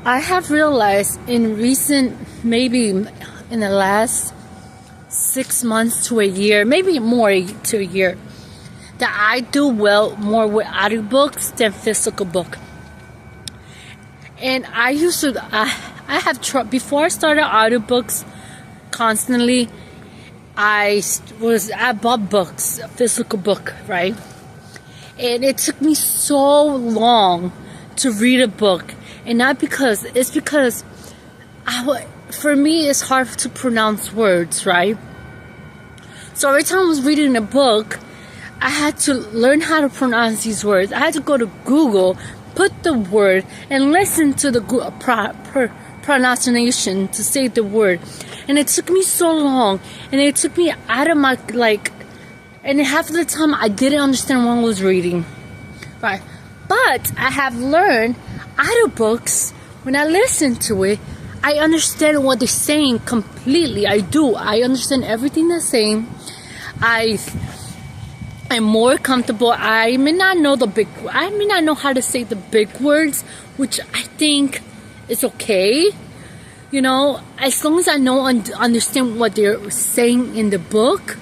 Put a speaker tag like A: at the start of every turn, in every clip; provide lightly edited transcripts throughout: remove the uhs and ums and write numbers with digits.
A: I have realized maybe in the last 6 months to a year, maybe more to a year, that I do well more with audiobooks than physical book. And I have tried, before I started audiobooks constantly, I bought books, a physical book, right? And it took me so long to read a book. And it's because for me, it's hard to pronounce words, right? So every time I was reading a book, I had to learn how to pronounce these words. I had to go to Google, put the word, and listen to the pronunciation to say the word. And it took me so long. And it took me out of my, and half of the time I didn't understand what I was reading. Right? But I have learned audiobooks, when I listen to it, I understand what they're saying completely. I do. I understand everything they're saying. I'm more comfortable. I may not know how to say the big words, which I think is okay. You know, as long as I understand what they're saying in the book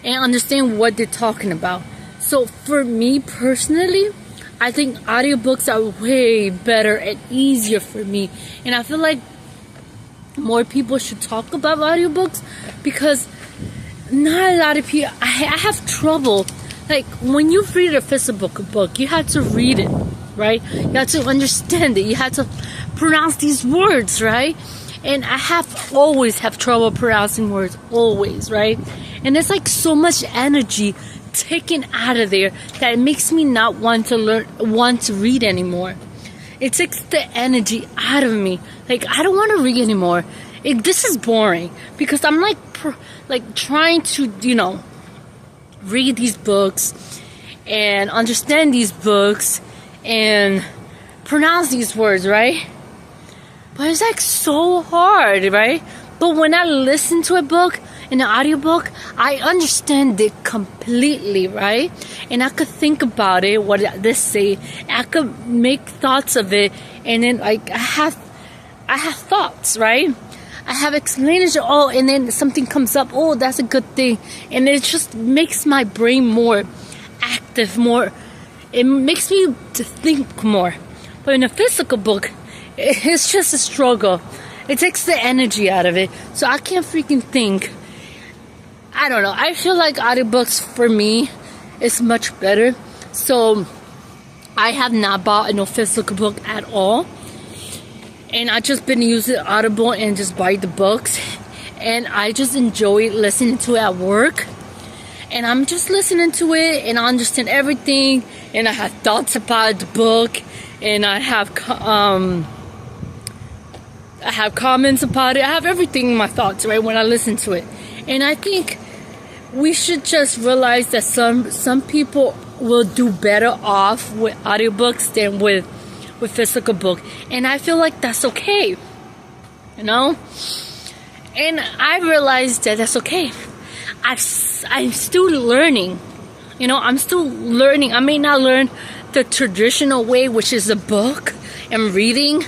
A: and understand what they're talking about. So for me personally, I think audiobooks are way better and easier for me. And I feel like more people should talk about audiobooks, because not a lot of people, I have trouble. Like, when you read a physical book, you have to read it, right? You have to understand it. You have to pronounce these words, right? And I always have trouble pronouncing words, always, right? And it's like so much energy taken out of there that it makes me not want to read anymore. It takes the energy out of me. Like, I don't want to read anymore. This is boring, because I'm like trying to, read these books and understand these books and pronounce these words, right? But it's like so hard, right? But when I listen to a book, in an audiobook, I understand it completely, right? And I could think about it, what they say. I could make thoughts of it, and then I have thoughts, right? I have explanation. Oh, and then something comes up. Oh, that's a good thing, and it just makes my brain more active, more. It makes me to think more. But in a physical book, it's just a struggle. It takes the energy out of it, so I can't freaking think. I don't know. I feel like audiobooks for me is much better. So I have not bought no physical book at all. And I just been using Audible and just buy the books. And I just enjoy listening to it at work. And I'm just listening to it, and I understand everything. And I have thoughts about the book. And I have comments about it. I have everything in my thoughts, right, when I listen to it. And I think we should just realize that some people will do better off with audiobooks than with physical book. And I feel like that's okay. And I realized that that's okay. I'm still learning. I'm still learning. I may not learn the traditional way, which is a book and reading,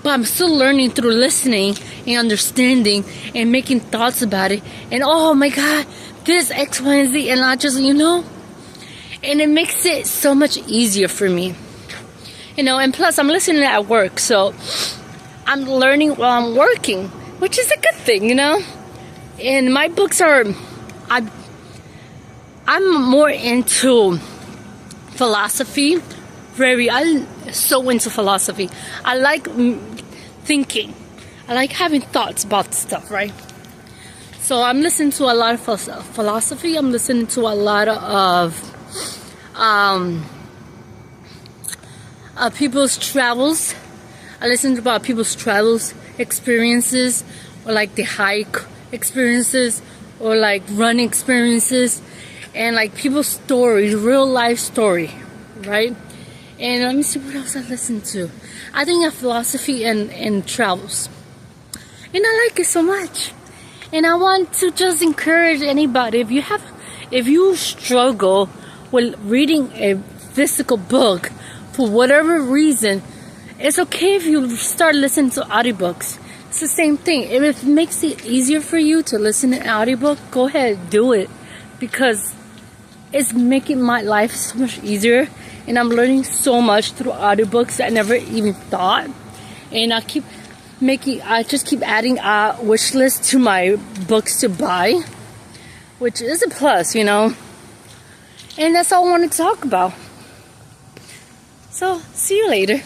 A: but I'm still learning through listening and understanding and making thoughts about it. And oh my God, this X, Y, and Z. And I just, and it makes it so much easier for me. And plus I'm listening at work. So I'm learning while I'm working, which is a good thing, And my books I'm more into philosophy. I'm so into philosophy. I like thinking. I like having thoughts about stuff, right? So I'm listening to a lot of philosophy. I'm listening to a lot of people's travels. I listen to about people's travels experiences, or like the hike experiences, or like run experiences, and like people's stories, real life story, right? And let me see what else I listen to. I think of philosophy and travels. And I like it so much. And I want to just encourage anybody, if you struggle with reading a physical book for whatever reason, It's okay if you start listening to audiobooks. It's the same thing. If it makes it easier for you to listen to an audiobook, go ahead, do it. Because it's making my life so much easier. And I'm learning so much through audiobooks that I never even thought. And I just keep adding wish list to my books to buy, which is a plus, you know. And that's all I want to talk about. So, see you later.